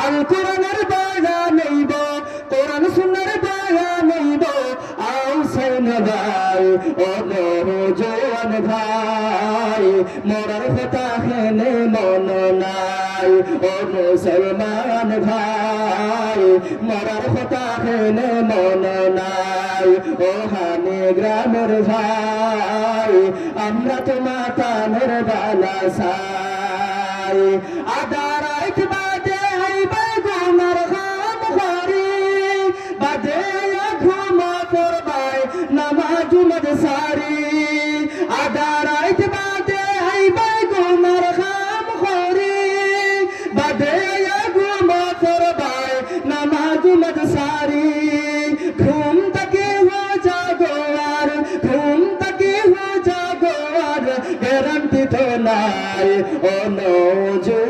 আল কোরআনের বায়া নেইব কোরআন সুন্নাহর বায়া নেইব আও সাইন ভাই ও নওজোয়ান ভাই মরার কথা হেনে মন নাই ও মুসলমান ভাই মরার কথা হেনে মন নাই ও হানি গ্রামের ভাই আমরা তো মাতানের বালা সাই আদারাইত বাদে আইবে গুনার খাম খারি বাদে ঘুম পড়বাই নামাজ মদসারি আদারাইত বাদে আইবে গুনার খাম খারি বাদে ঘুম পড়বাই নামাজ মদসারি ঘুম থেকে হো জাগো আর ঘুম থেকে হো জাগো আর গ্যারান্টি তো নাই ও নওজোয়ান